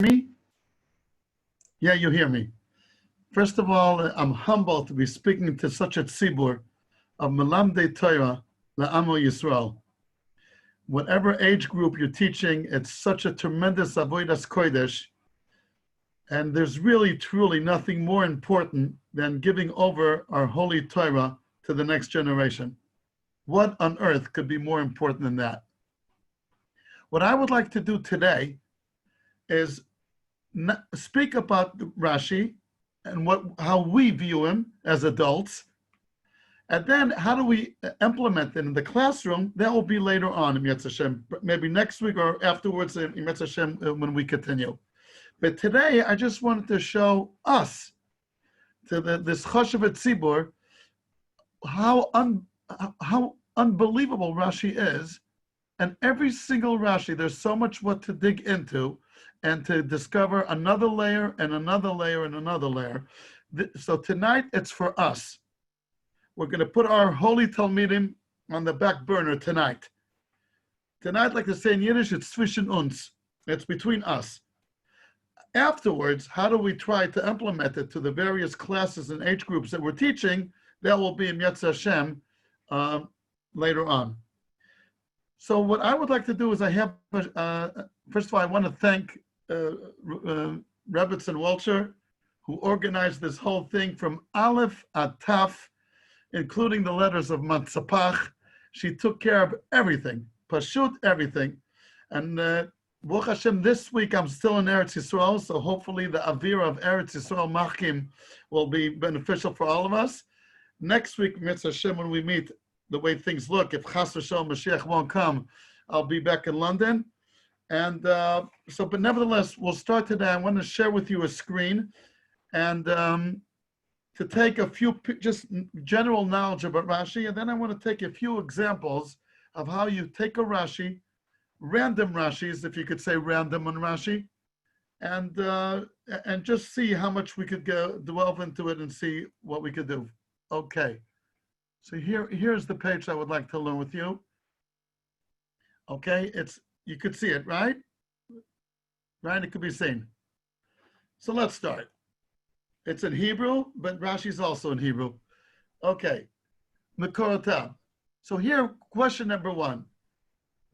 me? Yeah, you hear me. First of all, I'm humbled to be speaking to such a tzibur of Melamdei Torah La'amo Yisrael. Whatever age group you're teaching, it's such a tremendous avodas kodesh, and there's really, truly nothing more important than giving over our holy Torah to the next generation. What on earth could be more important than that? What I would like to do today is speak about Rashi and how we view him as adults, and then how do we implement it in the classroom. That will be later on in Yetz Hashem, maybe next week or afterwards in Yetz Hashem when we continue. But today I just wanted to show us, to this Choshevet Tzibur, how unbelievable Rashi is. And every single Rashi, there's so much what to dig into and to discover another layer and another layer and another layer. So tonight, it's for us. We're going to put our holy Talmidim on the back burner tonight. Tonight, like they say in Yiddish, it's zwischen uns. It's between us. Afterwards, how do we try to implement it to the various classes and age groups that we're teaching? That will be in Yetz Hashem later on. So what I would like to do is first of all, I want to thank Rebbetzin Welcher, who organized this whole thing from Aleph ad Taf, including the letters of Matzapach. She took care of everything, Pashut everything. And Baruch Hashem, this week I'm still in Eretz Yisrael, so hopefully the Avira of Eretz Yisrael Machkim will be beneficial for all of us. Next week, Mitzvah Hashem, when we meet, the way things look, if Chas v'Shalom Mashiach won't come, I'll be back in London. And but nevertheless, we'll start today. I want to share with you a screen and to take a few just general knowledge about Rashi, and then I want to take a few examples of how you take a Rashi, random Rashis, if you could say random on Rashi, and just see how much we could delve into it and see what we could do. Okay. So here's the page I would like to learn with you. Okay, you could see it, right? Right, it could be seen. So let's start. It's in Hebrew, but Rashi's also in Hebrew. Okay, Mekorotav. So here, question number one.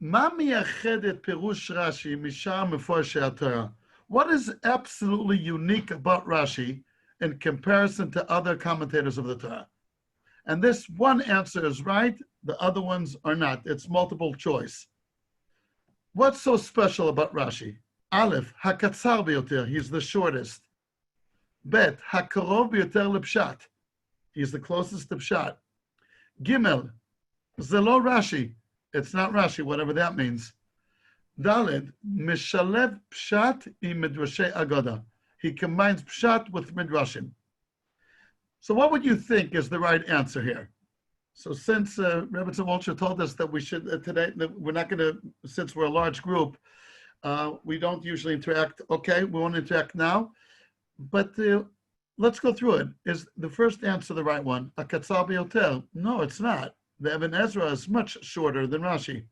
Ma miyachedet pirush Rashi mishar meforshei HaTorah? What is absolutely unique about Rashi in comparison to other commentators of the Torah? And this one answer is right, the other ones are not. It's multiple choice. What's so special about Rashi? Aleph, hakatzar biyoter, he's the shortest. Bet, hakarov biyoter lepshat, he's the closest to pshat. Gimel, zelo Rashi, it's not Rashi, whatever that means. Daled, mishalev pshat im midrashei agoda, he combines pshat with midrashim. So what would you think is the right answer here? So since Rebbetzin Welcher told us that we should today, that we're not going to, since we're a large group, we don't usually interact. Okay, we won't interact now, but let's go through it. Is the first answer the right one? Hakatzar biyoter? No, it's not. The Ibn Ezra is much shorter than Rashi.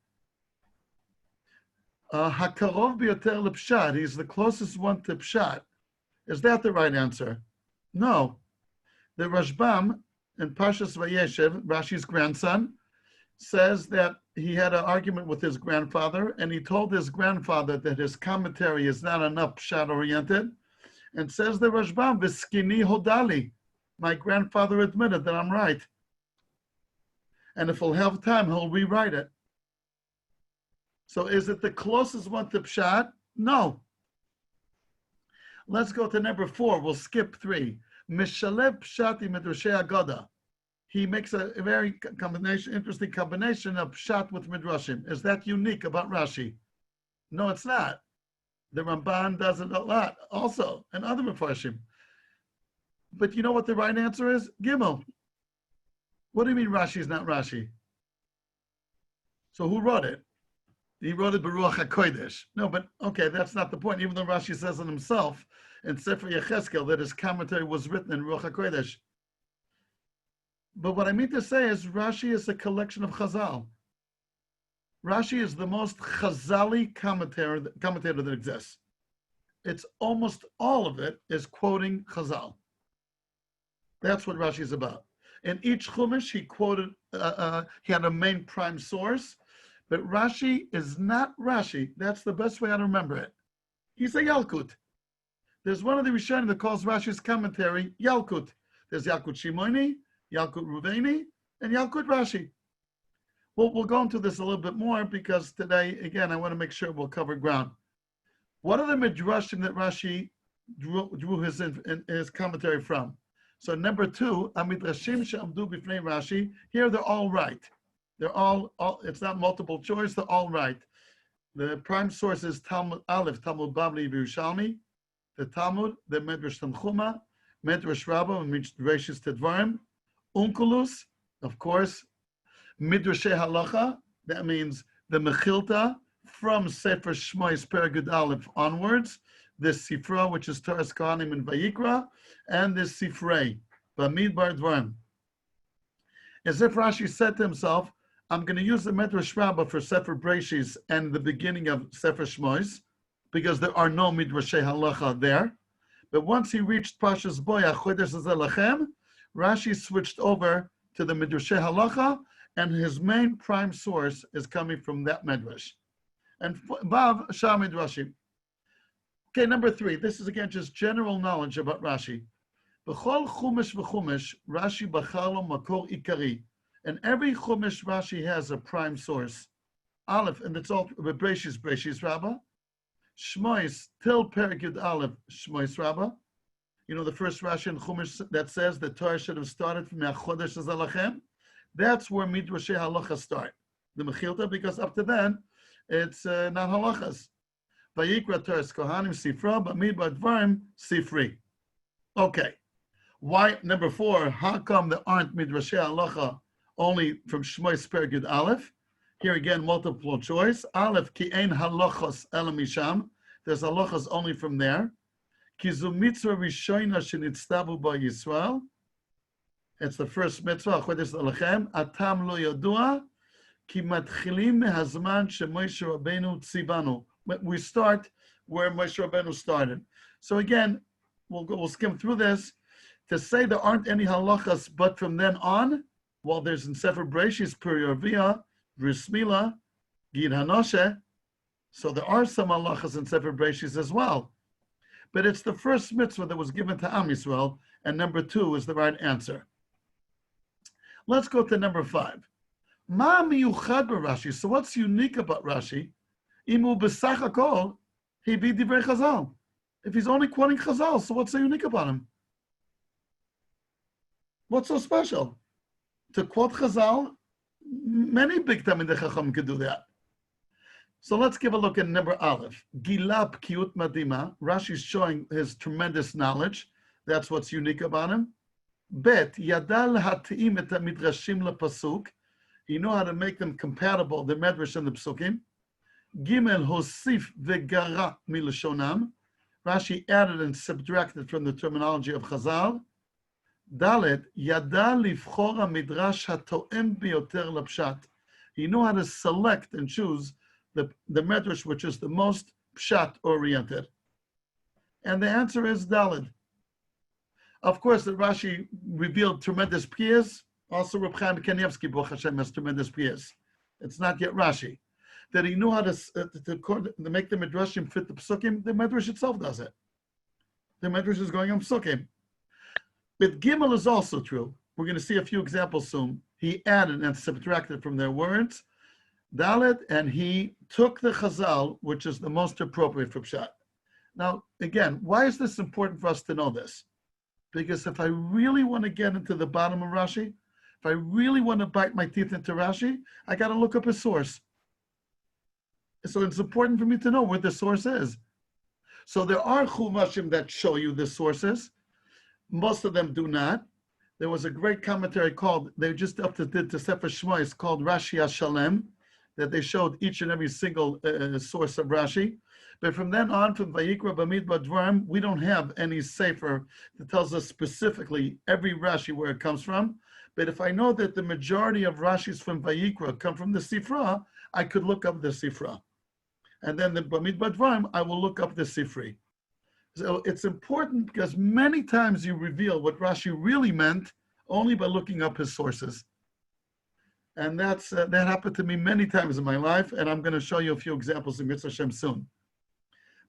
Hakarov biyoter lepshat, he's the closest one to pshat. Is that the right answer? No. The Rashbam in Parshas Vayeshev, Rashi's grandson, says that he had an argument with his grandfather, and he told his grandfather that his commentary is not enough pshat-oriented, and says the Rashbam, V'skini hodali, my grandfather admitted that I'm right. And if he'll have time, he'll rewrite it. So is it the closest one to pshat? No. Let's go to number 4. We'll skip 3. Mishalev pshat im midrashei agoda. He makes a very interesting combination of pshat with midrashim. Is that unique about Rashi? No, it's not. The Ramban does it a lot also, and other Mefarshim. But you know what the right answer is? Gimel. What do you mean Rashi is not Rashi? So who wrote it? He wrote it Baruch HaKodesh. No, but okay, that's not the point. Even though Rashi says it himself in Sefer Yecheskel that his commentary was written in Ruach HaKodesh. But what I mean to say is Rashi is a collection of Chazal. Rashi is the most Chazali commentator that exists. it's almost all of it is quoting Chazal. That's what Rashi is about. In each Chumash, he quoted, he had a main prime source, but Rashi is not Rashi. That's the best way to remember it. He's a Yalkut. There's one of the Rishonim that calls Rashi's commentary Yalkut. There's Yalkut Shimoni, Yalkut Ruveni, and Yalkut Rashi. We'll go into this a little bit more because today, again, I want to make sure we'll cover ground. What are the midrashim that Rashi drew his commentary from? So number 2, Amidrashim she'amdu b'fnei Rashi. Here they're all right. They're all. It's not multiple choice. They're all right. The prime source is Talmud Aleph, Talmud Bavli Yerushalmi. The Talmud, the Medrash Tanchuma, Medrash Rabbah, and Midrashis Tedvarim. Unkulus, of course. Midrashei Halacha. That means the Mechilta from Sefer Shmois Peragud Aleph onwards. This Sifra, which is Taras Kohanim and Vayikra, and this Sifrei, Bamidbar Dvarim. As if Rashi said to himself, I'm going to use the Medrash Rabbah for Sefer Breshis and the beginning of Sefer Shmois, because there are no Midrashei Halacha there. But once he reached Pashas Boya, Chodesh Zelachem, Rashi switched over to the Midrashei Halacha, and his main prime source is coming from that Medrash. And Vav Shah Midrashim. Okay, number 3. This is again just general knowledge about Rashi. B'chol chumash v'chumash, Rashi b'char lo makor ikari. And every chumash Rashi has a prime source. Aleph, and it's all Breshis Rabbah. Shmois till Perikid Aleph, Shmois Rabbah. You know the first Rashi in Chumash that says the Torah should have started from Chodesh Zalachem. That's where Midrashei Halacha start. The Mechilta, because up to then, it's not halachas. Vayikra Taras Kohanim Sifra, Bamidbar Dvarim Sifri. Okay. Why, number 4, how come there aren't Midrashei Halacha only from Shmois Peragud Aleph? Here again, multiple choice. Aleph, ki ein halachos ela misham. There's halachas only from there. Ki zu mitzvah rishoina shenitztavu ba Yisrael. It's the first mitzvah, Chodesh Zalachem. Atam lo yadua. Ki matchilim mehazman sheMoshe Rabbeinu tzivanu. We start where Moshe Rabbeinu started. So again, we'll skim through this. To say there aren't any halachas, but from then on, well, there's in Sefer Breshis, Peri Arvia, Bris Mila, Gid Hanoshe. So there are some halachas in Sefer Breshis as well. But it's the first mitzvah that was given to Am Yisrael, and number 2 is the right answer. Let's go to number 5. Ma miyuchad b'Rashi. So what's unique about Rashi? Imu b'sach hakol, he be divrei Chazal. If he's only quoting Chazal, so what's so unique about him? What's so special? To quote Chazal, many big Talmidei Chacham could do that. So let's give a look at number Aleph. Gilab Kiyut Madima. Rashi's showing his tremendous knowledge. That's what's unique about him. Bet Yadal Hatiim et Midrashim lePasuk. He knew how to make them compatible, the Medrash and the Psukim. Gimel Hosif Vegara Milashonam. Rashi added and subtracted from the terminology of Chazal. Dalet Yada Livchor HaMidrash HaTo'em Biyoter LaPshat. He knew how to select and choose the Medrash which is the most Pshat oriented. And the answer is Dalet. Of course, the Rashi revealed tremendous priyas. Also, Reb Chaim Kanievsky, Baruch Hashem, has tremendous priyas. It's not yet Rashi. That he knew how to make the Midrashim fit the Psukim. The Medrash itself does it. The Medrash is going on Psukim. But Gimel is also true. We're going to see a few examples soon. He added and subtracted from their words, Dalet, and he took the Chazal, which is the most appropriate for Pshat. Now, again, why is this important for us to know this? Because if I really want to get into the bottom of Rashi, if I really want to bite my teeth into Rashi, I got to look up his source. So it's important for me to know where the source is. So there are Chumashim that show you the sources. Most of them do not. There was a great commentary called, they just did to Sefer Shmois, called Rashi HaShalem, that they showed each and every single source of Rashi. But from then on, from Vayikra Bamidbar Dvarim, we don't have any sefer that tells us specifically every Rashi where it comes from. But if I know that the majority of Rashis from Vayikra come from the Sifra, I could look up the Sifra. And then the Bamidbar Dvarim, I will look up the Sifri. So it's important because many times you reveal what Rashi really meant only by looking up his sources. And that happened to me many times in my life, and I'm going to show you a few examples in Mitzvah Hashem soon.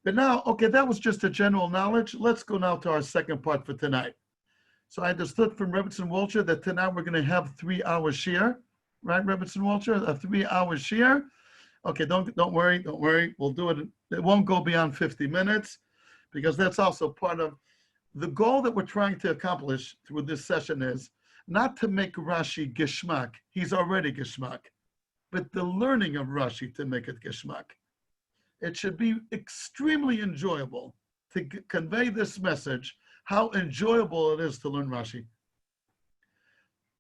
But now, okay, that was just a general knowledge. Let's go now to our second part for tonight. So I understood from Rebbetzin Walcher that tonight we're going to have 3-hour shiur, right, Rebbetzin Walcher? A 3-hour shiur. Okay, don't worry. We'll do it. It won't go beyond 50 minutes because that's also part of the goal that we're trying to accomplish through this session is not to make Rashi geschmack. He's already geschmack. But the learning of Rashi to make it geschmack. It should be extremely enjoyable to convey this message, how enjoyable it is to learn Rashi.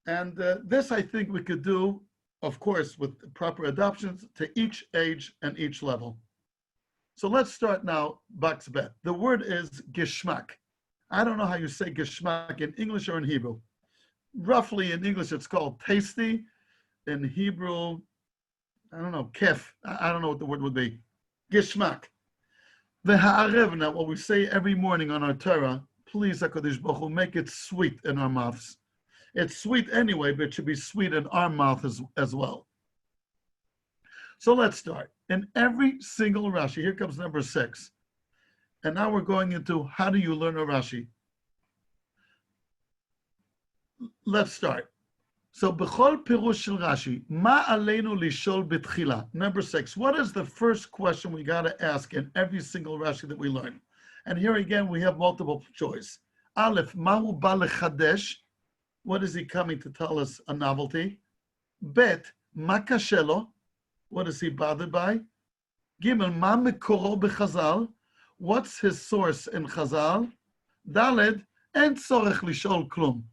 And this I think we could do, of course, with proper adoptions to each age and each level. So let's start now, Baks Bet. The word is geschmack. I don't know how you say geschmack in English or in Hebrew. Roughly in English, it's called tasty. In Hebrew, I don't know, kef. I don't know what the word would be. Geschmack. V'ha'arevna, what we say every morning on our Torah, please, HaKadosh Baruch Hu, make it sweet in our mouths. It's sweet anyway, but it should be sweet in our mouth as well. So let's start. In every single Rashi, here comes number 6. And now we're going into how do you learn a Rashi? Let's start. So, b'chol pirush shel Rashi, ma aleinu lishol b'tchila. Number 6. What is the first question we got to ask in every single Rashi that we learn? And here again, we have multiple choice. Aleph, mahu ba lechadesh. What is he coming to tell us a novelty? Bet, ma kashelo. What is he bothered by? Gimel, ma mekoro b'chazal. What's his source in Chazal? Daled, en tzorech lishol klum.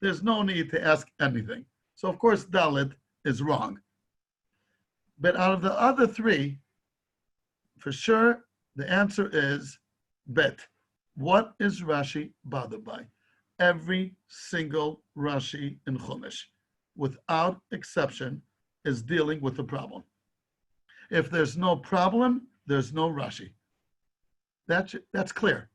There's no need to ask anything. So, of course, Dalet is wrong. But out of the other 3, for sure, the answer is Bet. What is Rashi bothered by? Every single Rashi in Chumash, without exception, is dealing with a problem. If there's no problem, there's no Rashi. That's clear.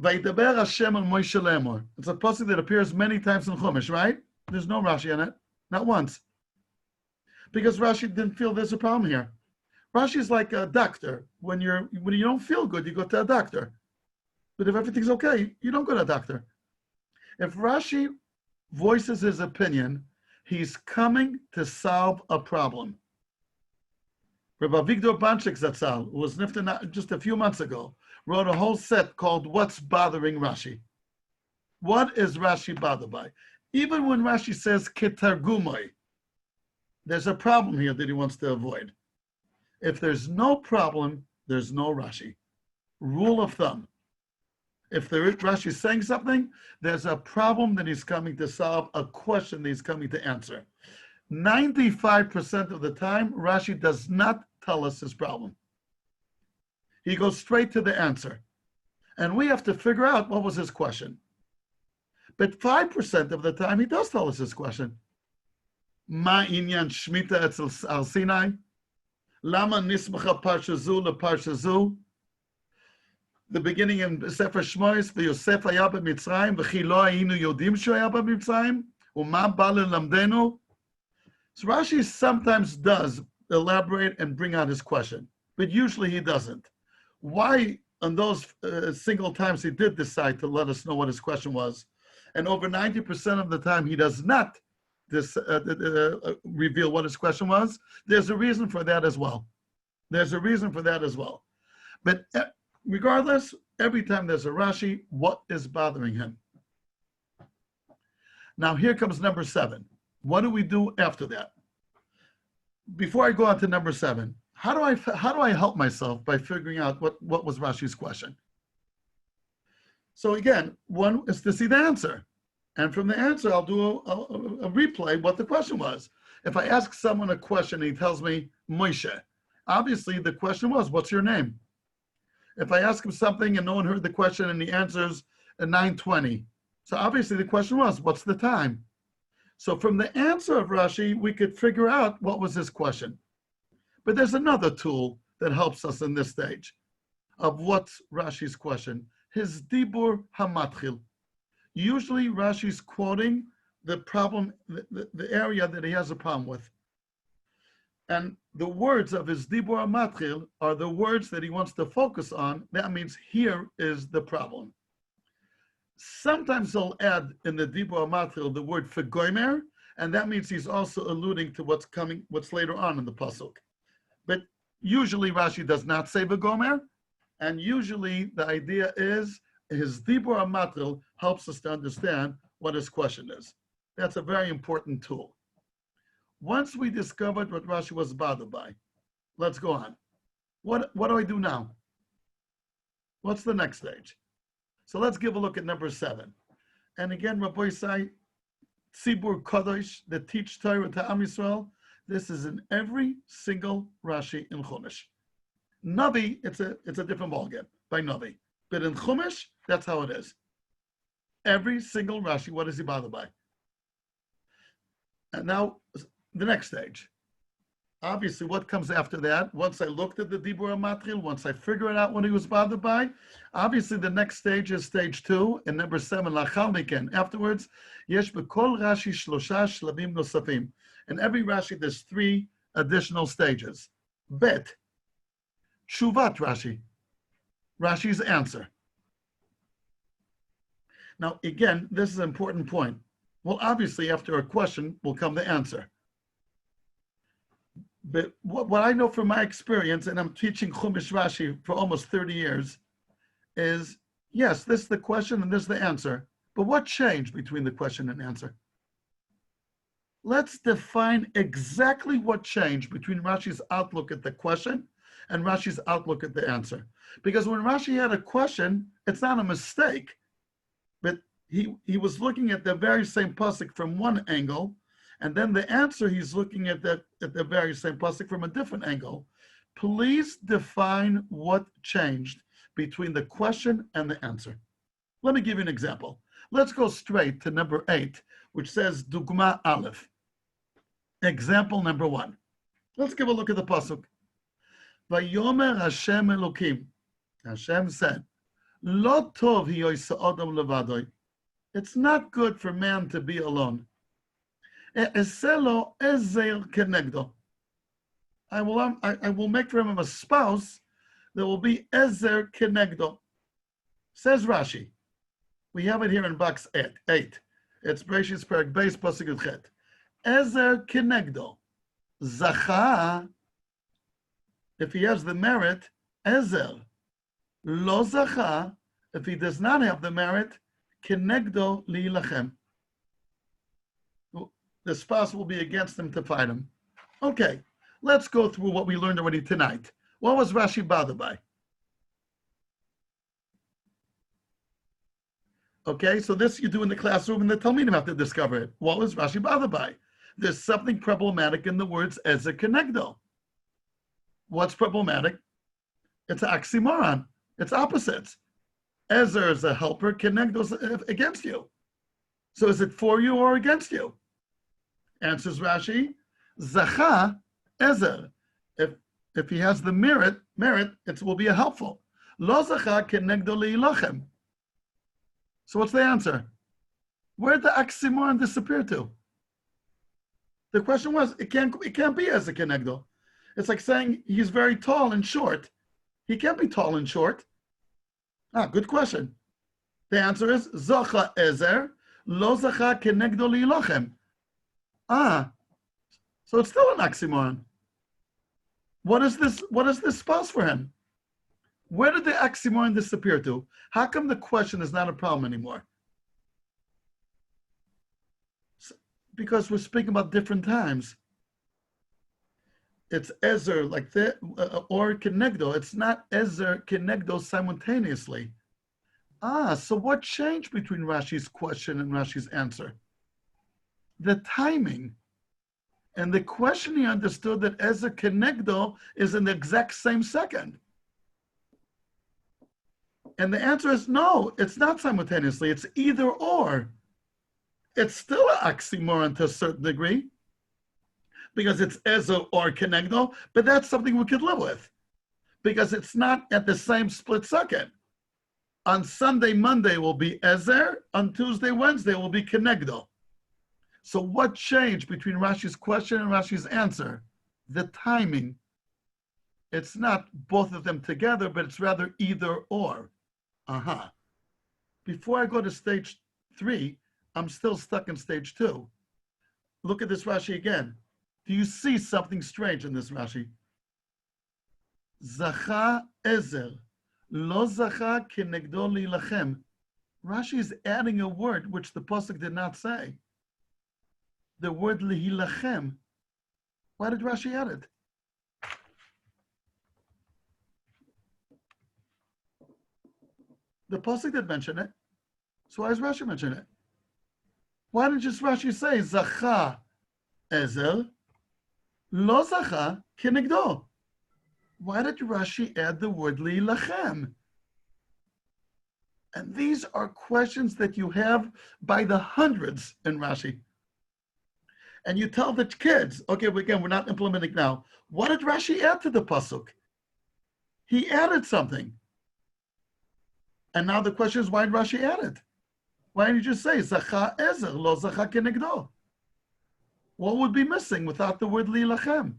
Vaydaber Hashem al Moshe lemor. It's a pasuk that appears many times in Chumash, right? There's no Rashi in it, not once. Because Rashi didn't feel there's a problem here. Rashi is like a doctor. When you don't feel good, you go to a doctor. But if everything's okay, you don't go to a doctor. If Rashi voices his opinion, he's coming to solve a problem. Rabbi Avigdor Banchik Zatzal, who was nifter just a few months ago, wrote a whole set called What's Bothering Rashi? What is Rashi bothered by? Even when Rashi says Ketargumoi, there's a problem here that he wants to avoid. If there's no problem, there's no Rashi. Rule of thumb. If Rashi is saying something, there's a problem that he's coming to solve, a question that he's coming to answer. 95% of the time, Rashi does not tell us his problem. He goes straight to the answer. And we have to figure out what was his question. But 5% of the time, he does tell us his question. Ma inyan shmita etzel al Sinai? Lama nismacha parsha zu leparsha zu? The beginning in Sefer Shmois, v'Yosef haya b'Mitzrayim, v'chi lo hayinu yodim shu haya b'Mitzrayim, u'ma ba lelamdenu? So Rashi sometimes does elaborate and bring out his question, but usually he doesn't. Why on those single times he did decide to let us know what his question was, and over 90% of the time he does not reveal what his question was, there's a reason for that as well. But regardless, every time there's a Rashi, what is bothering him? Now here comes number 7. What do we do after that? Before I go on to number 7, how do I help myself by figuring out what was Rashi's question? So again, one is to see the answer. And from the answer, I'll do a replay what the question was. If I ask someone a question and he tells me, Moshe, obviously the question was, what's your name? If I ask him something and no one heard the question and he answers at 9:20, so obviously the question was, what's the time? So from the answer of Rashi, we could figure out what was his question. But there's another tool that helps us in this stage. of what's Rashi's question. His dibur hamatchil. Usually Rashi's quoting the problem, the area that he has a problem with. And the words of his dibur hamatchil are the words that he wants to focus on. That means here is the problem. Sometimes he'll add in the dibur hamatchil the word fegomer, and that means he's also alluding to what's later on in the pasuk. But usually Rashi does not say Begomer, and usually the idea is his Dibur HaMatril helps us to understand what his question is. That's a very important tool. Once we discovered what Rashi was bothered by, let's go on. What do I do now? What's the next stage? So let's give a look at number 7. And again, Rabbi Isai, Tzibur Kadosh, that teach Torah to Am Yisrael, this is in every single Rashi in Chumash. Navi, it's a different ballgame by Navi. But in Chumash, that's how it is. Every single Rashi, what is he bothered by? And now, the next stage. Obviously, what comes after that? Once I looked at the Dibur HaMatril, once I figured out what he was bothered by, obviously the next stage is stage 2, and number 7, Lachal Miken. Afterwards, Yesh B'kol Rashi Shlosha Shlavim Nosafim. In every Rashi, there's 3 additional stages. Bet, Shuvat Rashi, Rashi's answer. Now, again, this is an important point. Well, obviously, after a question will come the answer. But what I know from my experience, and I'm teaching Chumash Rashi for almost 30 years, is, yes, this is the question and this is the answer. But what changed between the question and answer? Let's define exactly what changed between Rashi's outlook at the question and Rashi's outlook at the answer. Because when Rashi had a question, it's not a mistake, but he was looking at the very same pasuk from one angle, and then the answer he's looking at the very same pasuk from a different angle. Please define what changed between the question and the answer. Let me give you an example. Let's go straight to number 8, which says Dugma Aleph. Example number 1. Let's give a look at the pasuk. Vayomer Hashem Elokim. Hashem said, Lo tov hiyoysa adam levadoi. It's not good for man to be alone. Eselo ezer kenegdo. I will make for him a spouse that will be ezer kenegdo. Says Rashi. We have it here in box 8. It's Bereshis Perek Beis Pasuk Yud Chet. Ezer kenegdo. Zacha. If he has the merit, ezer. Lo zacha. If he does not have the merit, kenegdo liilachem. The spouse will be against him to fight him. Okay, let's go through what we learned already tonight. What was Rashi bothered by? Okay, so this you do in the classroom and the Talmidim have to discover it. What was Rashi bothered by? There's something problematic in the words ezer kenegdo. What's problematic? It's an oxymoron. It's opposites. Ezer is a helper, kenegdo is against you. So is it for you or against you? Answers Rashi, Zacha, Ezer. If he has the merit, it will be a helpful. Lo Zacha kenegdo liilachem. So what's the answer? Where did the oxymoron disappear to? The question was, it can't be Ezer kenegdo. It's like saying he's very tall and short. He can't be tall and short. Good question. The answer is Zacha Ezer, Lo Zacha kenegdo liilachem. So it's still an oxymoron. What is this spouse for him? Where did the oxymoron disappear to? How come the question is not a problem anymore? Because we're speaking about different times. It's Ezer like that, or Kenegdo. It's not Ezer Kenegdo simultaneously. So what changed between Rashi's question and Rashi's answer? The timing. And the question he understood that Ezer Kenegdo is in the exact same second. And the answer is no, it's not simultaneously. It's either or. It's still an oxymoron to a certain degree because it's Ezer or Kenegdo, but that's something we could live with. because it's not at the same split second. On Sunday, Monday will be Ezer. On Tuesday, Wednesday will be Kenegdo. So what changed between Rashi's question and Rashi's answer? The timing. It's not both of them together, but it's rather either or. Before I go to stage 3, I'm still stuck in stage 2. Look at this Rashi again. Do you see something strange in this Rashi? Zacha Ezer. Lo zacha kenegdo lilachem. Rashi is adding a word which the pasuk did not say. The word lihilachem. Why did Rashi add it? The pasuk did mention it. So why does Rashi mention it? Why didn't just Rashi say zacha ezer lo zacha kenegdo? Why did Rashi add the word lilachem? And these are questions that you have by the hundreds in Rashi. And you tell the kids, okay, again, we're not implementing now. What did Rashi add to the pasuk? He added something. And now the question is, why did Rashi add it? Why didn't you just say, Zacha Ezer, lo Zacha Kenegdo? What would be missing without the word lilachem?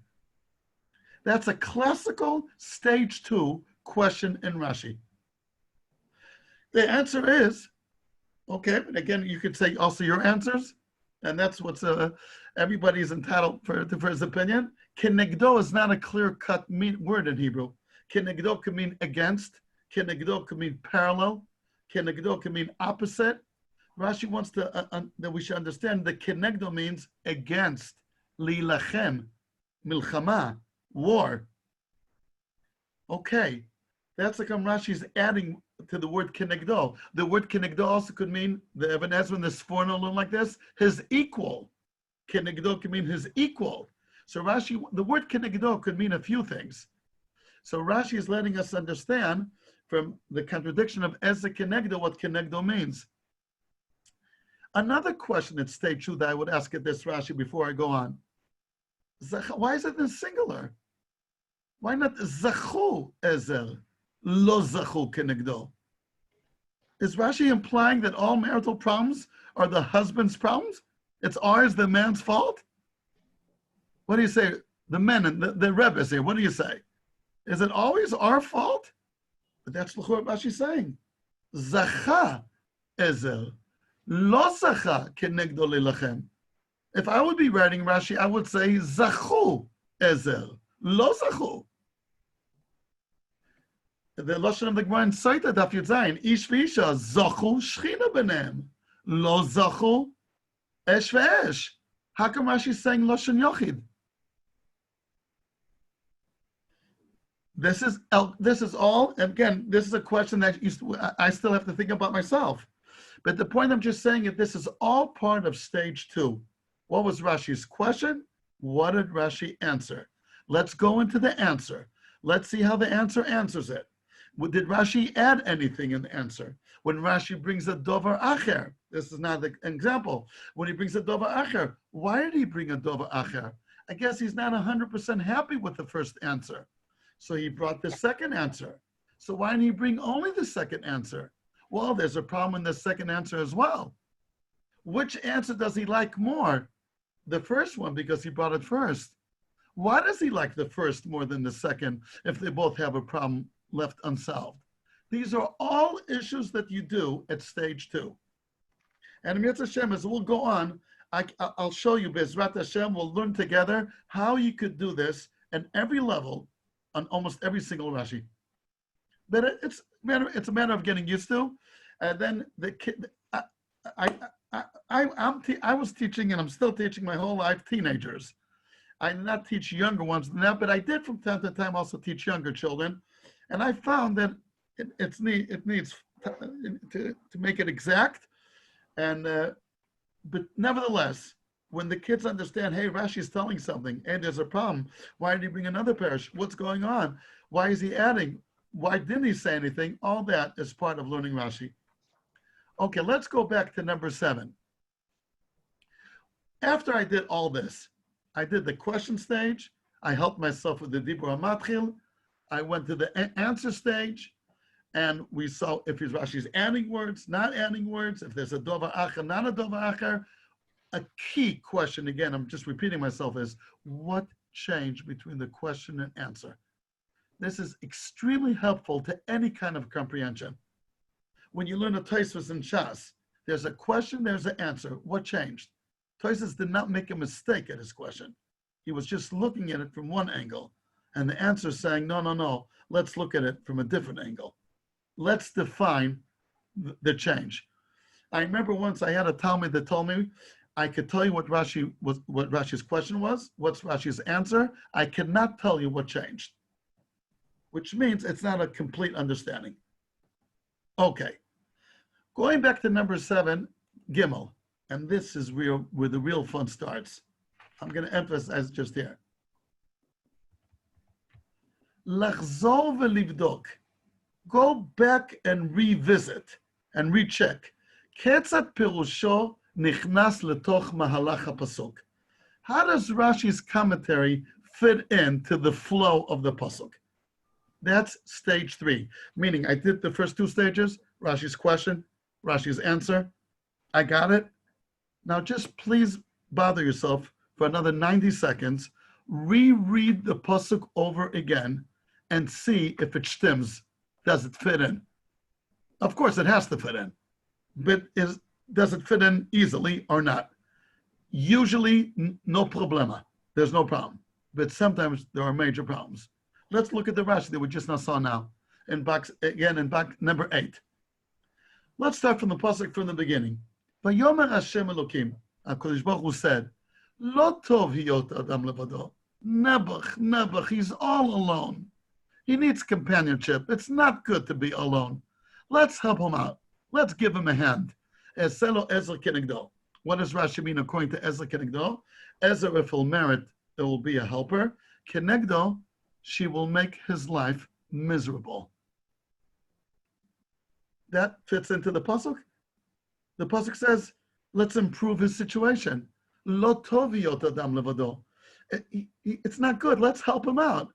That's a classical stage 2 question in Rashi. The answer is, okay, but again, you could say also your answers, and that's what's everybody's entitled for his opinion. Kenegdo is not a clear-cut word in Hebrew. Kenegdo can mean against. Kenegdo can mean parallel. Kenegdo can mean opposite. Rashi wants to that we should understand that kenegdo means against. Lilachem, milchama, war. Okay, that's like Rashi's adding to the word kenegdo. The word kenegdo also could mean, the Ibn Ezra in the Sforno like this, his equal. Kenegdo can mean his equal. So Rashi, the word kenegdo could mean a few things. So Rashi is letting us understand from the contradiction of Ezra kenegdo what kenegdo means. Another question at stage 2 that I would ask at this Rashi before I go on. Why is it in singular? Why not zachu ezer, lo zachu kenegdo? Is Rashi implying that all marital problems are the husband's problems? It's ours, the man's fault? What do you say? The men and the Rebbe's here, what do you say? Is it always our fault? But that's what Rashi's saying. Zacha ezer, lo zacha kenegdo lilachem. If I would be writing Rashi, I would say zachu ezer, lo zachu. The lashon of the Gemara in Saita Daf Yud Zayin, ish v'isha zachu shchina b'neim, lo zachu esh ve'esh. How come Rashi is saying lashon yochid? This is all. Again, this is a question that I still have to think about myself. But the point I'm just saying is this is all part of stage 2. What was Rashi's question? What did Rashi answer? Let's go into the answer. Let's see how the answer answers it. Did Rashi add anything in the answer? When Rashi brings a dover acher, this is not an example. When he brings a dover acher, why did he bring a dover acher? I guess he's not 100% happy with the first answer. So he brought the second answer. So why didn't he bring only the second answer? Well, there's a problem in the second answer as well. Which answer does he like more? The first one, because he brought it first. Why does he like the first more than the second if they both have a problem left unsolved? These are all issues that you do at stage 2. And Mitzvah Hashem, as we'll go on, I'll show you, Bezrat Hashem, we'll learn together how you could do this at every level on almost every single Rashi. But it's a matter of getting used to. And then the kid, I was teaching, and I'm still teaching my whole life, teenagers. I did not teach younger ones than that, but I did from time to time also teach younger children. And I found that it needs to make it exact. And but nevertheless, when the kids understand, hey, Rashi's telling something, and there's a problem. Why did he bring another parish? What's going on? Why is he adding? Why didn't he say anything? All that is part of learning Rashi. Okay, let's go back to number 7. After I did all this, I did the question stage. I helped myself with the Dibur HaMatchil. I went to the answer stage, and we saw if Rashi's adding words, not adding words, if there's a dover acher, not a dover acher. A key question, again, I'm just repeating myself, is what changed between the question and answer? This is extremely helpful to any kind of comprehension. When you learn a Tosfos in Shas, there's a question, there's an answer. What changed? Tosfos did not make a mistake at his question. He was just looking at it from one angle. And the answer is saying, no, let's look at it from a different angle. Let's define the change. I remember once I had a Talmud that told me, I could tell you what Rashi's question was, what's Rashi's answer. I cannot tell you what changed, which means it's not a complete understanding. Okay, going back to number 7, Gimel, and this is where the real fun starts. I'm going to emphasize just here. Lachzor v'livdok, go back and revisit and recheck. Ketzat pirusho nichnas letoch mahalach hapasuk. How does Rashi's commentary fit into the flow of the pasuk? That's stage 3, meaning I did the first 2 stages, Rashi's question, Rashi's answer. I got it. Now just please bother yourself for another 90 seconds, reread the pasuk over again and see if it stims. Does it fit in? Of course it has to fit in, but does it fit in easily or not? Usually, no problema. There's no problem. But sometimes there are major problems. Let's look at the Rashi that we just now saw now. In box number 8. Let's start from the pasuk from the beginning. Vayomer Hashem Elokim, HaKadosh Baruch Hu said, Lo tov hiyot adam levado. Nebuch, he's all alone. He needs companionship. It's not good to be alone. Let's help him out. Let's give him a hand. Eselo Ezra Kenegdo. What does Rashi mean according to Ezra Kenegdo? Ezra, if he'll merit, it will be a helper. Kenegdo, she will make his life miserable. That fits into the pasuk. The pasuk says, let's improve his situation. Lo tov hiyot adam levado. It's not good. Let's help him out.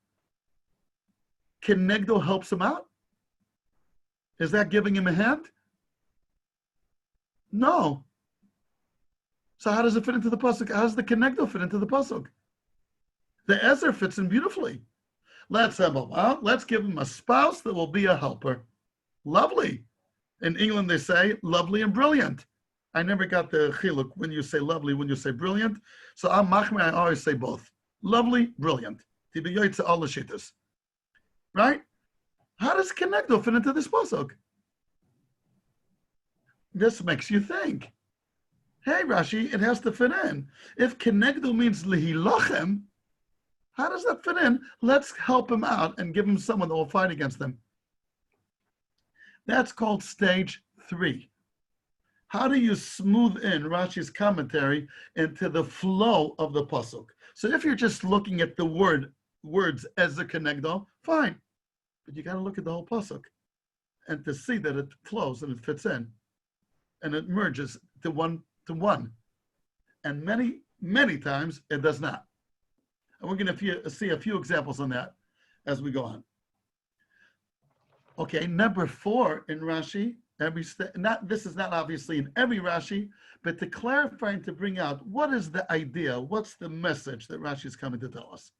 Kenegdo helps him out? Is that giving him a hand? No. So how does it fit into the pasuk? How does the Kenegdo fit into the pasuk? The Ezer fits in beautifully. Let's help him out. Let's give him a spouse that will be a helper. Lovely. In England, they say lovely and brilliant. I never got the chiluk when you say lovely, when you say brilliant. So I'm machmir, I always say both. Lovely, brilliant. Right? How does Kenegdo fit into this pasuk? This makes you think. Hey, Rashi, it has to fit in. If Kenegdo means lihilochem, how does that fit in? Let's help him out and give him someone that will fight against him. That's called stage 3. How do you smooth in Rashi's commentary into the flow of the pasuk? So if you're just looking at the words as a Kenegdo, fine. But you got to look at the whole pasuk and to see that it flows and it fits in and it merges to one. And many times it does not. And we're going to see a few examples on that as we go on. Okay, number 4 in Rashi, this is not obviously in every Rashi, but to clarify and to bring out what is the idea, what's the message that Rashi is coming to tell us.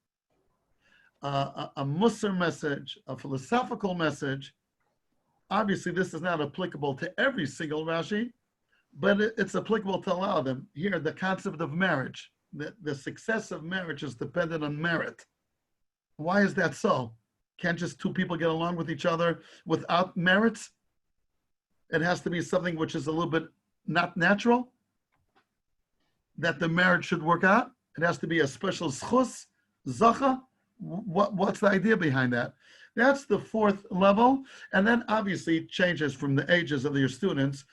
A Musar message, a philosophical message. Obviously, this is not applicable to every single Rashi, but it's applicable to a lot of them. Here, the concept of marriage, the success of marriage is dependent on merit. Why is that so? Can't just 2 people get along with each other without merits? It has to be something which is a little bit not natural, that the marriage should work out. It has to be a special schus, zacha. What's the idea behind that? That's the 4th level. And then obviously it changes from the ages of your students.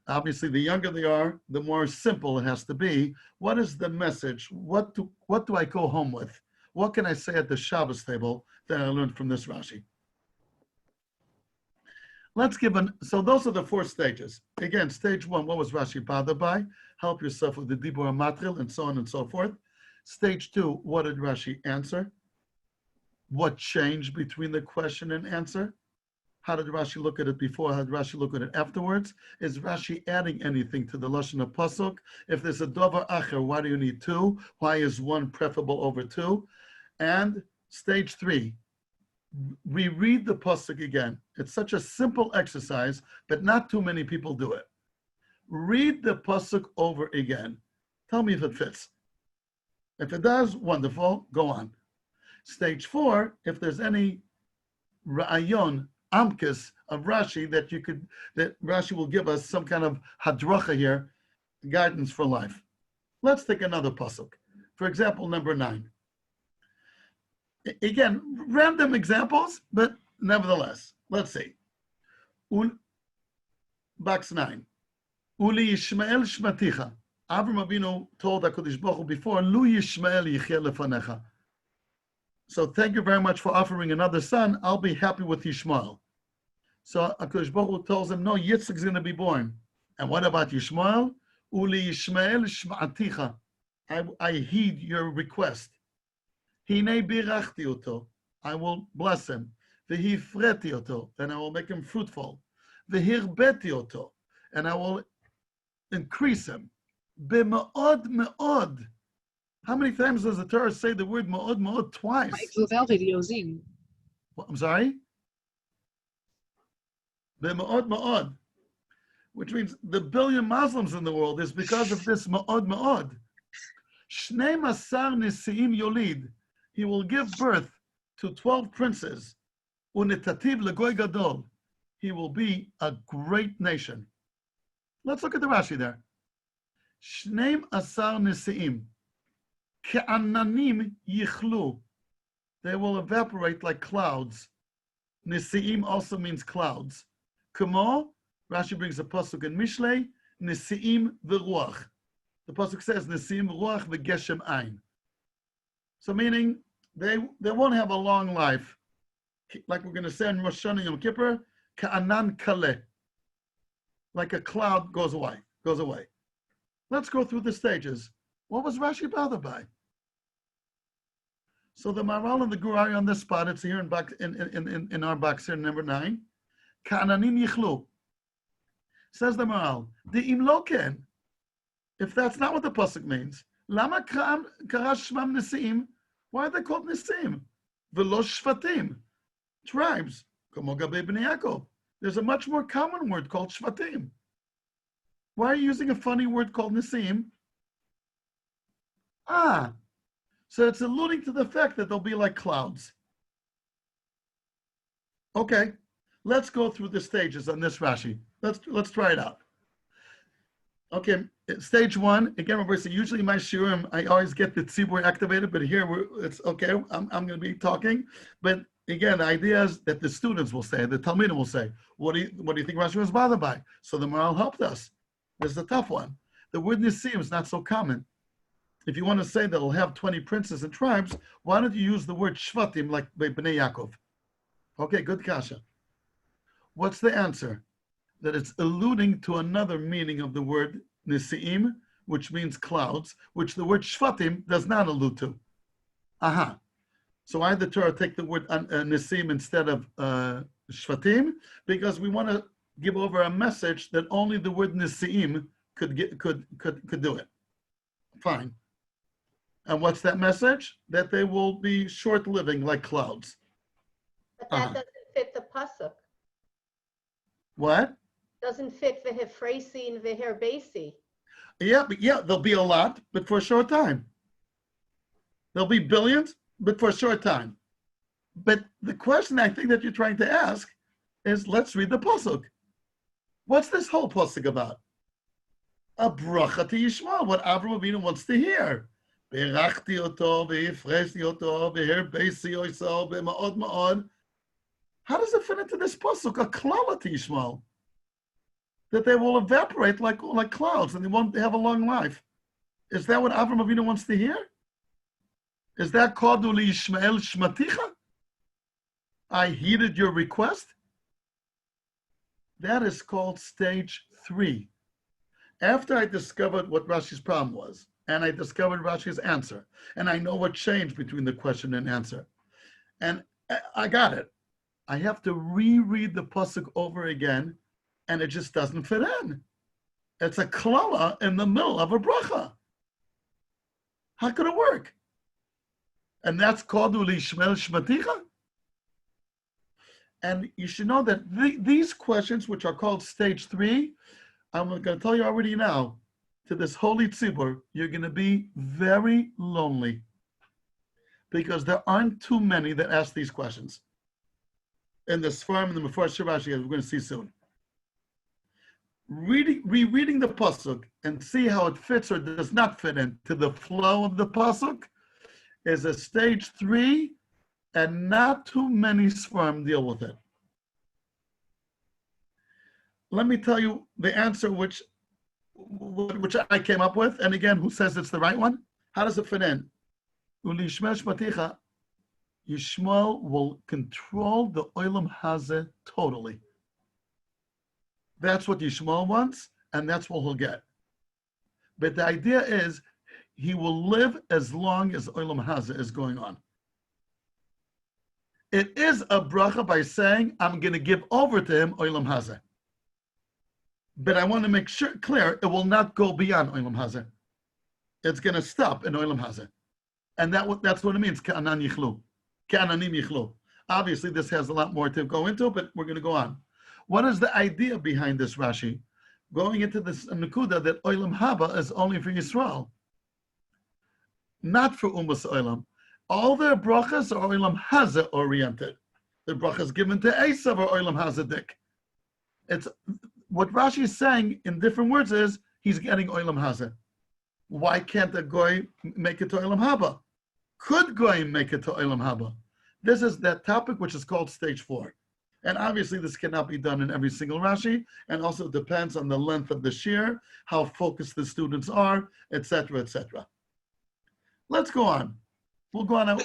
Obviously, the younger they are, the more simple it has to be. What is the message? What do I go home with? What can I say at the Shabbos table that I learned from this Rashi? So those are the 4 stages. Again, stage 1, what was Rashi bothered by? Help yourself with the Dibur Matril and so on and so forth. Stage 2, what did Rashi answer? what changed between the question and answer? How did Rashi look at it before? How did Rashi look at it afterwards? Is Rashi adding anything to the Lashon of Pasuk? If there's a Dover Acher, why do you need two? Why is one preferable over two? And stage 3, we read the Pasuk again. It's such a simple exercise, but not too many people do it. Read the Pasuk over again. Tell me if it fits. If it does, wonderful, go on. Stage 4, if there's any ra'ayon, amkis of Rashi that Rashi will give us some kind of hadracha here, guidance for life. Let's take another pasuk. For example, number 9. Again, random examples, but nevertheless, let's see. Box 9. Uli Yishmael shmaticha. Avram Avinu told HaKadosh Baruch Hu before, Lu Yishmael yicheh lefanecha. So thank you very much for offering another son. I'll be happy with Yishmael. So HaKadosh Baruch Hu tells him, no, Yitzchak's going to be born. And what about Yishmael? Uli Yishmael shma'aticha. I heed your request. Hine birachti oto. I will bless him. V'hifreti oto. And I will make him fruitful. V'hirbeti oto. And I will increase him. B'ma'od me'od. How many times does the Torah say the word ma'od ma'od twice? I'm sorry? Ma'od ma'od. Which means the billion Muslims in the world is because of this ma'od ma'od. Shnei masar nisi'im yolid. He will give birth to 12 princes. Unetativ legoy gadol. He will be a great nation. Let's look at the Rashi there. Shnei asar nisi'im. Ke'ananim yichlu. They will evaporate like clouds. Nisi'im also means clouds. Kamo, Rashi brings a pasuk in Mishlei, Nisi'im v'ruach. The pasuk says, Nisi'im v'ruach v'geshem ein. So meaning, they won't have a long life. Like we're going to say in Rosh Hashanah Yom Kippur, Ka'anan kaleh. Like a cloud goes away. Let's go through the stages. What was Rashi bothered by? So the Maral and the Gurari on this spot, it's here in our box here, number 9. Ka'ananim yichlu. Says the Maral, the imloken. If that's not what the pasuk means, lama kara shmam nesiim? Why are they called nesiim? V'lo shvatim, tribes. Como gabe b'nei Yaakov. There's a much more common word called shvatim. Why are you using a funny word called nesiim? So it's alluding to the fact that they'll be like clouds. Okay, let's go through the stages on this Rashi. Let's try it out. Okay, stage 1. Again, remember, so usually in my shiurim, I always get the tzibur activated, but here it's okay. I'm going to be talking, but again, the idea is that the students will say, the Talmidim will say, what do you think Rashi was bothered by? So the Maral helped us. This is a tough one. The word nisim is not so common. If you want to say that it'll have 20 princes and tribes, why don't you use the word shvatim like Bnei Yaakov? Okay, good kasha. What's the answer? That it's alluding to another meaning of the word nisi'im, which means clouds, which the word shvatim does not allude to. So why did the Torah take the word nisi'im instead of shvatim? Because we want to give over a message that only the word nisi'im could do it. Fine. And what's that message? That they will be short-living like clouds. But that doesn't fit the pasuk. What? Doesn't fit the Hefresi and the Herbesi. Yeah, there'll be a lot, but for a short time. There'll be billions, but for a short time. But the question I think that you're trying to ask is, let's read the pasuk. What's this whole pasuk about? A bracha to Yishmael, what Avraham Avinu wants to hear. Berachti oto, v'hifreshti oto, v'herbesi oiso, v'ma'od ma'od. How does it fit into this pasuk? A klala to Yishmael. That they will evaporate like clouds and they won't have a long life. Is that what Avraham Avinu wants to hear? Is that called Uli Yishmael Shmaticha? I heeded your request? That is called stage 3. After I discovered what Rashi's problem was, and I discovered Rashi's answer, and I know what changed between the question and answer, And I got it. I have to reread the pasuk over again, and it just doesn't fit in. It's a klala in the middle of a bracha. How could it work? And that's called uli shmel shmaticha. And you should know that these questions, which are called stage 3, I'm going to tell you already now, to this holy tzibur, you're going to be very lonely because there aren't too many that ask these questions. In this farm, in the Chumash Rashi, we're going to see soon. Rereading the pasuk and see how it fits or does not fit into the flow of the pasuk is a stage 3, and not too many sperm deal with it. Let me tell you the answer which I came up with, and again, who says it's the right one? How does it fit in? Yishmael will control the olam hazeh totally. That's what Yishmael wants, and that's what he'll get. But the idea is he will live as long as olam hazeh is going on. It is a bracha by saying, I'm going to give over to him olam hazeh. But I want to make sure clear, it will not go beyond olam hazeh. It's going to stop in olam hazeh. And that's what it means, ka'anan yichlu. Ka'ananim yichlu. Obviously, this has a lot more to go into, but we're going to go on. What is the idea behind this Rashi? Going into this Nakuda that olam haba is only for Yisrael, not for Umas Olam. All their brachas are olam hazeh oriented. The brachas given to Esav are olam hazedik. It's what Rashi is saying in different words is he's getting olam hazeh. Why can't a goy make it to olam haba? Could goy make it to olam haba? This is that topic which is called stage 4. And obviously this cannot be done in every single Rashi, and also depends on the length of the shir, how focused the students are, etc., etc. Let's go on. We'll go on.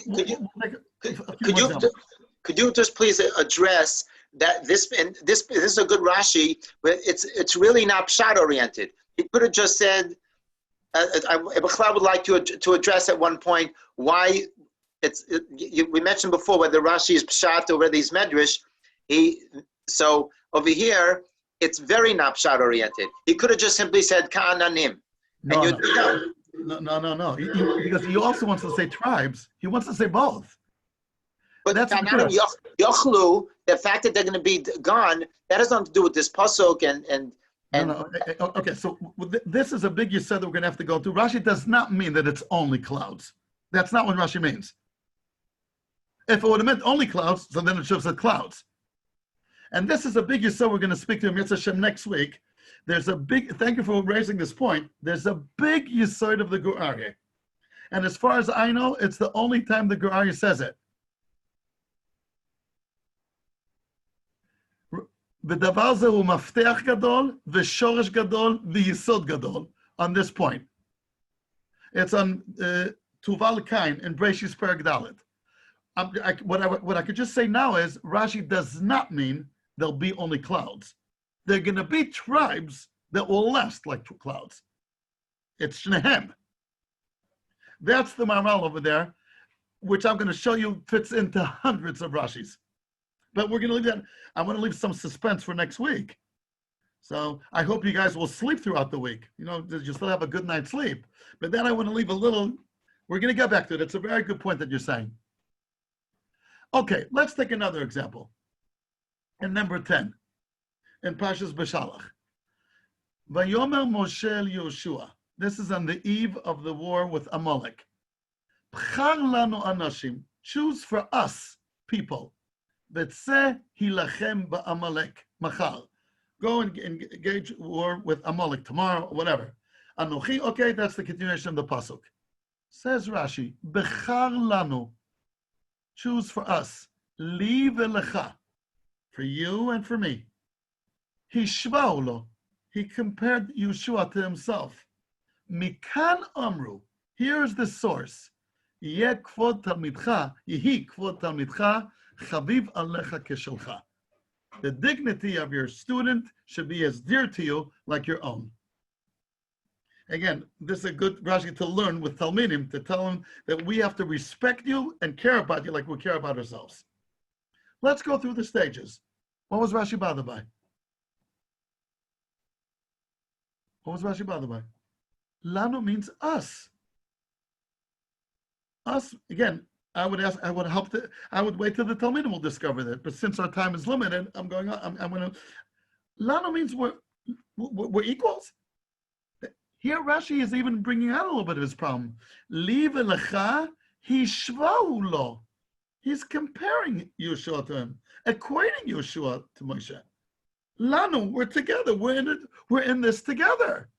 Could you just please address that this is a good Rashi, but it's really not pshat oriented. He could have just said, I would like to address at one point why we mentioned before whether Rashi is pshat or whether he's medrash. So over here it's very not pshat oriented. He could have just simply said ka'ananim. No. Because he also wants to say tribes. He wants to say both. But ka'ananim yochlu, the fact that they're going to be gone, that has nothing to do with this pasuk and. No. Okay, so this is a big yesod that we're going to have to go through. Rashi does not mean that it's only clouds. That's not what Rashi means. If it would have meant only clouds, so then it should have said clouds. And this is a big yesod we're going to speak to him Yitzhak Hashem next week. There's a big, thank you for raising this point, there's a big yesod of the Gur Aryeh. And as far as I know, it's the only time the Gur Aryeh says it. V'davar ze hu mafteach gadol, v'shoresh gadol, v'yisod gadol, on this point. It's on Tuval Kain in Breshis Perek Dalet. What I could just say now is Rashi does not mean there'll be only clouds. There are going to be tribes that will last like clouds. It's Shnehem. That's the Maral over there, which I'm going to show you fits into hundreds of Rashis. But we're going to leave that. I want to leave some suspense for next week. So I hope you guys will sleep throughout the week. You still have a good night's sleep. But then I want to leave a little. We're going to get back to it. It's a very good point that you're saying. Okay, let's take another example. In number 10, in Parshas Beshalach. Vayomer Moshe Yehoshua. This is on the eve of the war with Amalek. B'char lanu anashim. Choose for us, people. V'tzeh hilachem ba'Amalek machar. Go and engage war with Amalek tomorrow, or whatever. Anochi, okay, that's the continuation of the pasuk. Says Rashi, B'char lanu. Choose for us. Li v'lecha. For you and for me. Hishva'ulo. He compared Yeshua to himself. Mikan amru. Here's the source. Yeh kvod talmidcha. Yehi kvod talmidcha. Chaviv alecha keshelcha. The dignity of your student should be as dear to you like your own. Again, this is a good Rashi to learn with Talmidim, to tell them that we have to respect you and care about you like we care about ourselves. Let's go through the stages. What was Rashi bothered by? What was Rashi bothered by? Lanu means us. Us, again, I would wait till the Talmidim will discover that. But since our time is limited, I'm going to, Lanu means we're equals. Here Rashi is even bringing out a little bit of his problem. Li v'lecha hishvahu lo. He's comparing Yeshua to him, equating Yeshua to Moshe. Lanu, we're together. We're in this together.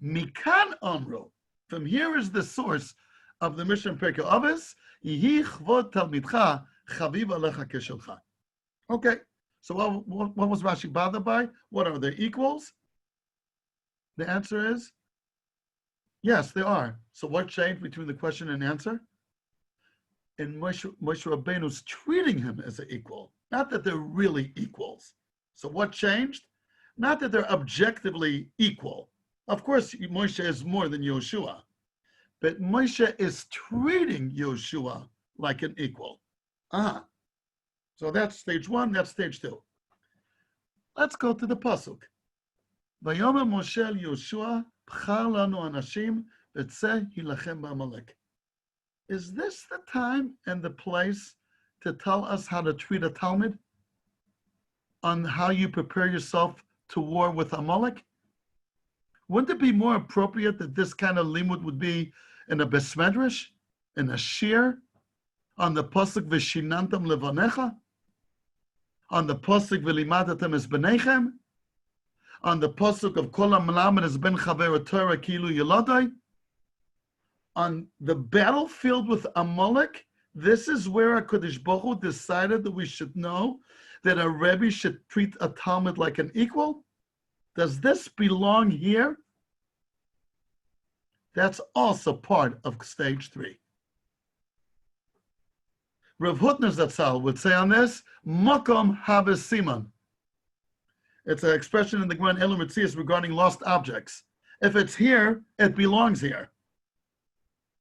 Mikan Amru. From here is the source of the Mishnah Pirkei Avos. Yihi chvod talmidcha chaviv alecha keshelcha. Okay. So what was Rashi bothered by? What are they equals? The answer is yes, they are. So what changed between the question and answer? And Moshe Rabbeinu's treating him as an equal, not that they're really equals. So what changed? Not that they're objectively equal. Of course, Moshe is more than Yehoshua, but Moshe is treating Yehoshua like an equal. So that's stage one, that's stage two. Let's go to the pasuk. Vayomer Moshe el Yehoshua, b'char lanu anashim, v'tzeh hilachem b'Amalek. Is this the time and the place to tell us how to treat a Talmud? On how you prepare yourself to war with Amalek? Wouldn't it be more appropriate that this kind of limud would be in a besmedrash, in a shir, on the pasuk v'shinantam levanecha, on the pasuk v'limadatem es benechem, on the pasuk of kol ha'melamed es ben chaver Torah kilu yeladai? On the battlefield with Amalek, this is where HaKadosh Baruch Hu decided that we should know that a Rebbe should treat a Talmud like an equal? Does this belong here? That's also part of stage three. Rav Hutner Zatzal would say on this, Makom Haves Siman. It's an expression in the Gemara Elu Metzias regarding lost objects. If it's here, it belongs here.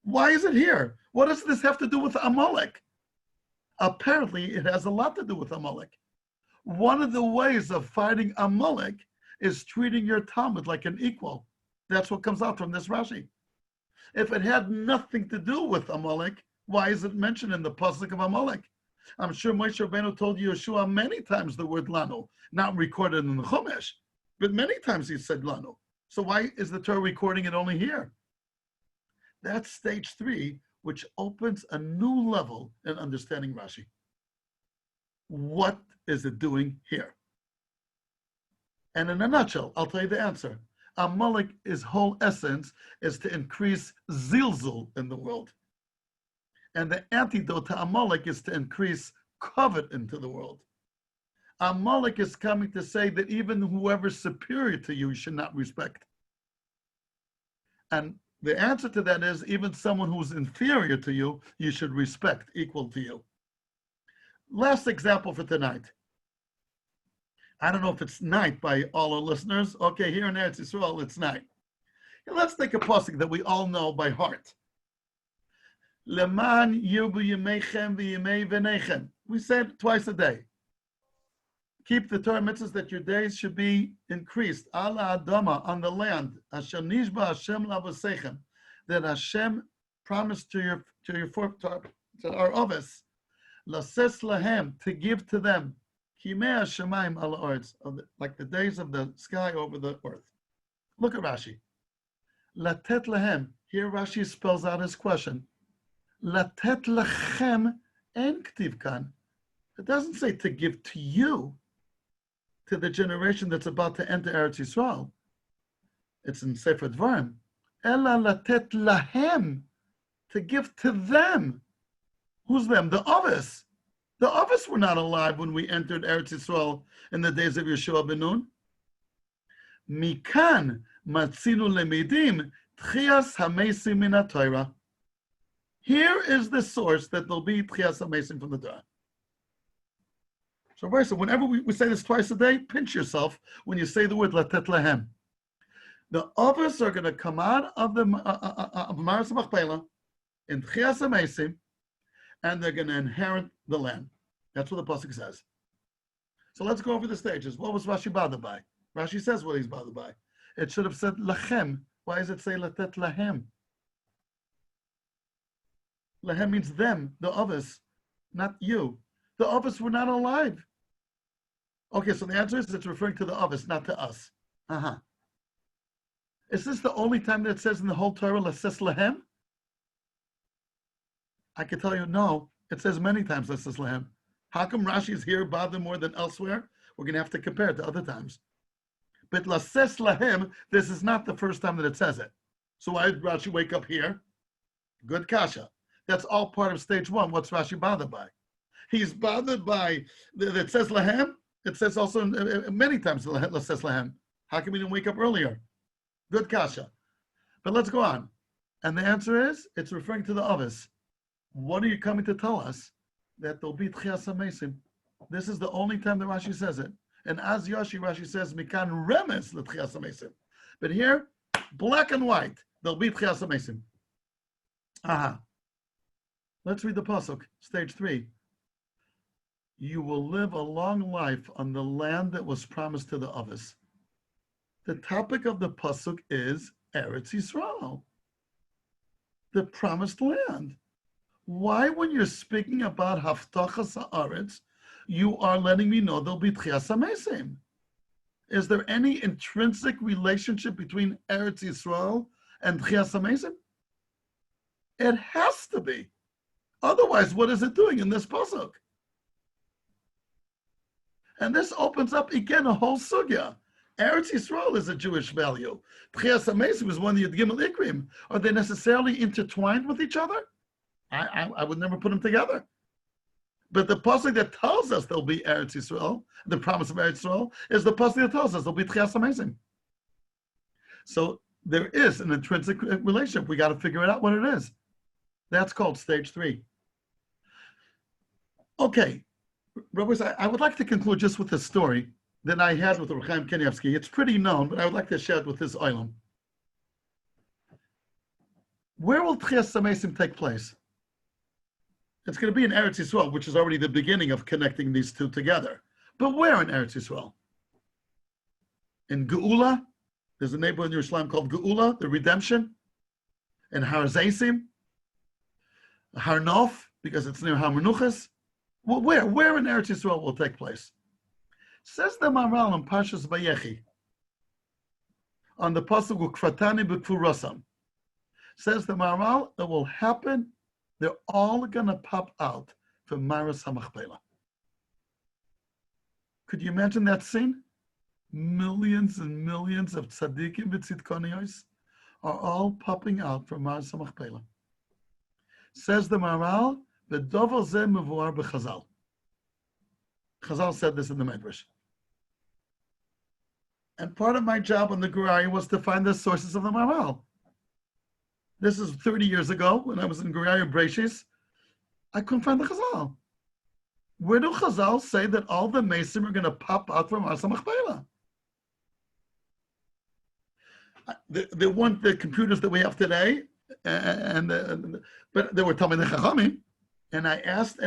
Why is it here? What does this have to do with Amalek? Apparently, it has a lot to do with Amalek. One of the ways of fighting Amalek is treating your Talmud like an equal. That's what comes out from this Rashi. If it had nothing to do with Amalek, why is it mentioned in the pasuk of Amalek? I'm sure Moshe Rabbeinu told Yeshua many times the word Lanu, not recorded in the Chumash, but many times he said Lanu. So why is the Torah recording it only here? That's stage three, which opens a new level in understanding Rashi. What is it doing here? And in a nutshell, I'll tell you the answer. Amalek, his whole essence is to increase zilzul in the world. And the antidote to Amalek is to increase covet into the world. Amalek is coming to say that even whoever's superior to you should not respect. And the answer to that is even someone who's inferior to you, you should respect, equal to you. Last example for tonight. I don't know if it's night by all our listeners. Okay, here in Eretz Yisrael, it's night. Let's take a pasuk that we all know by heart. Leman yirbu yemeichem v'yemei v'neichem. We say it twice a day. Keep the Torah mitzvahs that your days should be increased. Ala Adama, on the land. Hashem nishba Hashem lavaseichem. That Hashem promised to our office. Lases lahem, to give to them. Kimei Hashemayim ala oretz, like the days of the sky over the earth. Look at Rashi. Latet lahem. Here Rashi spells out his question. Latet lachem en ktiv kan. It doesn't say to give to you, to the generation that's about to enter Eretz Yisrael. It's in Sefer Dvarim. Ela latet lahem, to give to them. Who's them? The Avos. The Avos were not alive when we entered Eretz Yisrael in the days of Yeshua ben Nun. Mikan matzinu lemidim tchias hamesim min haTorah. Here is the source that there'll be tchias hamesim from the Torah. So whenever we say this twice a day, pinch yourself when you say the word latet lahem. The others are going to come out of the Maras Machpelah in Tchias HaMeisim, and they're going to inherit the land. That's what the pasuk says. So let's go over the stages. What was Rashi bothered by? Rashi says what he's bothered by. It should have said lachem. Why does it say latet lahem? Lahem means them, the others, not you. The others were not alive. Okay, so the answer is it's referring to the others, not to us. Is this the only time that it says in the whole Torah, lases lahem? I can tell you, no. It says many times, lases lahem. How come Rashi is here bothered more than elsewhere? We're going to have to compare it to other times. But lases lahem, this is not the first time that it says it. So why did Rashi wake up here? Good kasha. That's all part of stage one. What's Rashi bothered by? He's bothered by, it says lahem. It says also many times, lases lahem. How come we didn't wake up earlier? Good kasha. But let's go on. And the answer is, it's referring to the others. What are you coming to tell us? That there'll be Tchias HaMeisim. This is the only time that Rashi says it. And as Yoshi, Rashi says, Mikan Remes L'Tchias HaMeisim. But here, black and white, there'll be Tchias HaMeisim. Let's read the pasuk, stage 3. You will live a long life on the land that was promised to the others. The topic of the pasuk is Eretz Yisrael, the promised land. Why, when you're speaking about Haftachas Haaretz, you are letting me know there'll be Tchias HaMeisim? Is there any intrinsic relationship between Eretz Yisrael and Tchias HaMeisim? It has to be. Otherwise, what is it doing in this pasuk? And this opens up again a whole sugya. Eretz Yisrael is a Jewish value. Tchias HaMeisim is one of the Yud Gimel Ikrim. Are they necessarily intertwined with each other? I would never put them together. But the pasuk that tells us there'll be Eretz Yisrael, the promise of Eretz Yisrael, is the pasuk that tells us there'll be Tchias HaMeisim. So there is an intrinsic relationship. We got to figure it out what it is. That's called stage 3. Okay, Rabbis, I would like to conclude just with a story that I had with Rav Chaim Kanievsky. It's pretty known, but I would like to share it with his oilam. Where will Tchias HaMeisim take place? It's going to be in Eretz Yisrael, which is already the beginning of connecting these two together. But where in Eretz Yisrael? In Geula, there's a neighborhood in Yerushalayim called Geula, the redemption. In Har Zeisim, Har Nof, because it's near Har Menuchas. Well, where in Eretz Yisrael will take place? Says the Maharal in Parshas Vayechi, on the pasuk Ukfatani b'Kfur Rasam. Says the Maharal, it will happen. They're all going to pop out from Maras HaMachpelah. Could you imagine that scene? Millions and millions of tzaddikim v'tzidkoniyos are all popping out from Maras HaMachpelah. Says the Maharal, v'dover zeh mevuar b'Chazal. Chazal said this in the Medrash. And part of my job on the Gurari was to find the sources of the Maharal. This is 30 years ago when I was in Gurari Breshis. I couldn't find the Chazal. Where do Chazal say that all the Mesim are going to pop out from Maras HaMachpelah? They want the computers that we have today, but they were telling me the Chachamim, and I asked,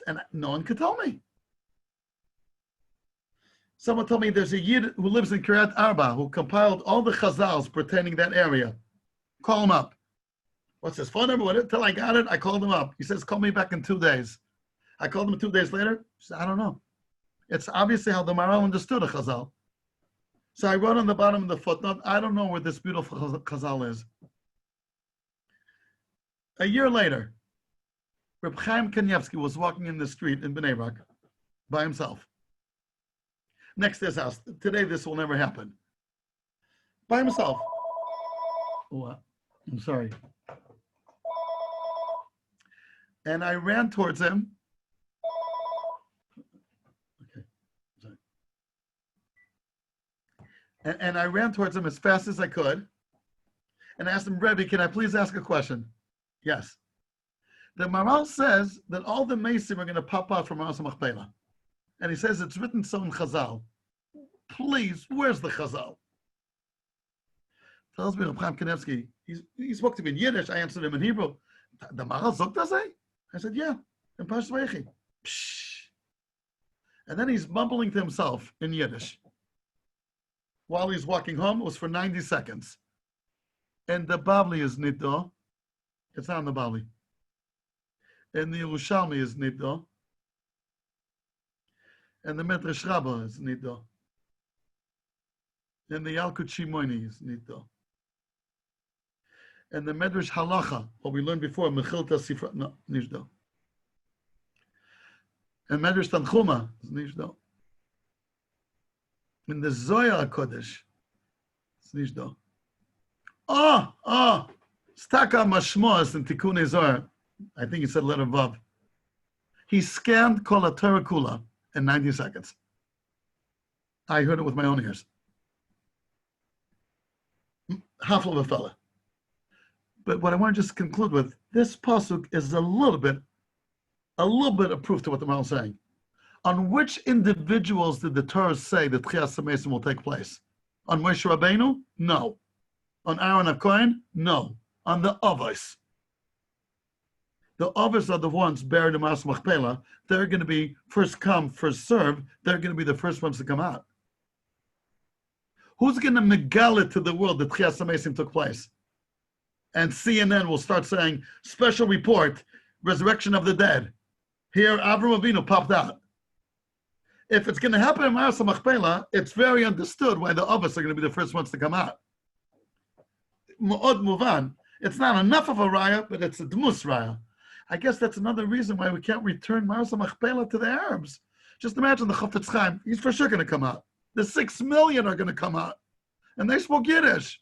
and no one could tell me. Someone told me there's a Yid who lives in Kiryat Arba who compiled all the Chazals pertaining to that area. Call him up. What's his phone number? Until I got it, I called him up. He says, call me back in 2 days. I called him 2 days later. He said, I don't know. It's obviously how the Maharal understood a Chazal. So I wrote on the bottom of the footnote, I don't know where this beautiful Chazal is. A year later, Reb Chaim Kanievsky was walking in the street in Bnei Brak by himself. Next to his house. Today, this will never happen. By himself. Oh, I'm sorry. And I ran towards him. Okay, sorry. And I ran towards him as fast as I could. And asked him, Rebbe, can I please ask a question? Yes. The Maharal says that all the Mesim are going to pop out from Maras HaMachpelah. And he says it's written so in Chazal. Please, where's the Chazal? tells me Reb Chaim Kanevsky, he spoke to me in Yiddish, I answered him in Hebrew. The Maral zog das I said, yeah, in Parshas Vayechi. Psh. And then he's mumbling to himself in Yiddish. While he's walking home, it was for 90 seconds. And the Bavli is niddo. It's not in the Bavli. And the Yerushalmi is niddo. And the Medrash Rabbah is niddo. And the Yalkut Shimoni is niddo. And the Medrash Halacha, what we learned before, Mechilta Sifra, no, nishdo. And Medrash Tanchuma is nishdo. In the Zoya Kodesh, it's nishdo. Staka Mashmos in Tikkun Zohar. I think he said letter Vav. He scanned Kol HaTorah Kula in 90 seconds. I heard it with my own ears. Half of a fella. But what I want to just conclude with, this pasuk is a little bit of proof to what the Maral is saying. On which individuals did the Torah say that Tchias HaMesim will take place? On Moshe Rabbeinu? No. On Aaron HaKohen? No. On the Avos. The Avos are the ones buried in Mas Machpelah. They're going to be first come, first served. They're going to be the first ones to come out. Who's going to megala to the world that Tchias HaMesim took place? And CNN will start saying, special report, resurrection of the dead. Here, Avram Avinu popped out. If it's going to happen in Mas Machpelah, it's very understood why the Avos are going to be the first ones to come out. Mu'od muvan. It's not enough of a raya, but it's a dmus raya. I guess that's another reason why we can't return Mas Machpelah to the Arabs. Just imagine the Chafetz Chaim. He's for sure going to come out. The 6 million are going to come out. And they spoke Yiddish.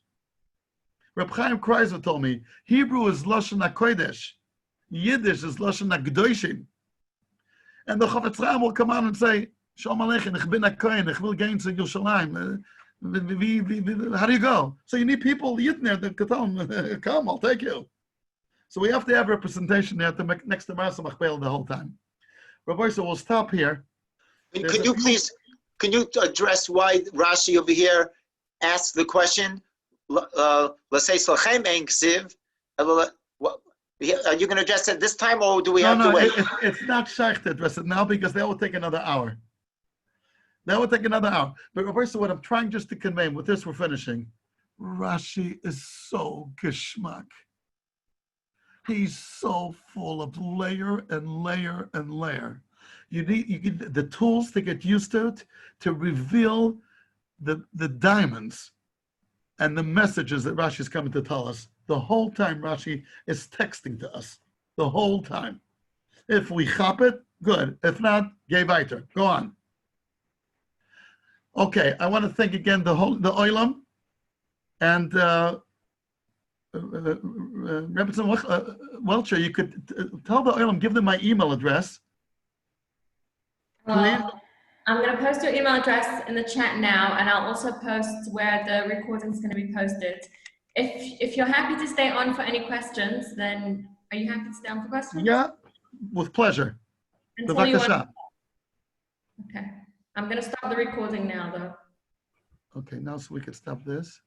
Reb Chaim Kreiser told me, Hebrew is Lashon HaKodesh. Yiddish is Lashon HaKdoshim. And the Chafetz Chaim will come out and say, Shalom Aleichem, ich bin HaKohen, ich will gehen zu Yerushalayim. How do you go? So you need people, Yidner, that can tell them, come, I'll take you. So we have to have representation there to make, next to Mas Machpelah the whole time. Rabbi, so we'll stop here. Can you address why Rashi over here asked the question? Let's say Slachem Ein Ksiv. Are you going to address it this time, or do we have to wait? It's not shaykh to address it now because that will take another hour. That would take another hour. But Rabbi, so what I'm trying just to convey, with this we're finishing. Rashi is so geschmack. He's so full of layer and layer and layer. You need the tools to get used to it, to reveal the diamonds and the messages that Rashi is coming to tell us. The whole time Rashi is texting to us. The whole time. If we chop it, good. If not, geh weiter. Go on. Okay, I want to thank again the Oilam and Rebbetzin Welcher. You could tell the Oilam, give them my email address. Please. I'm going to post your email address in the chat now, and I'll also post where the recording is going to be posted. If you're happy to stay on for any questions, then are you happy to stay on for questions? Yeah, with pleasure. Okay. I'm going to stop the recording now, though. Okay, now so we can stop this.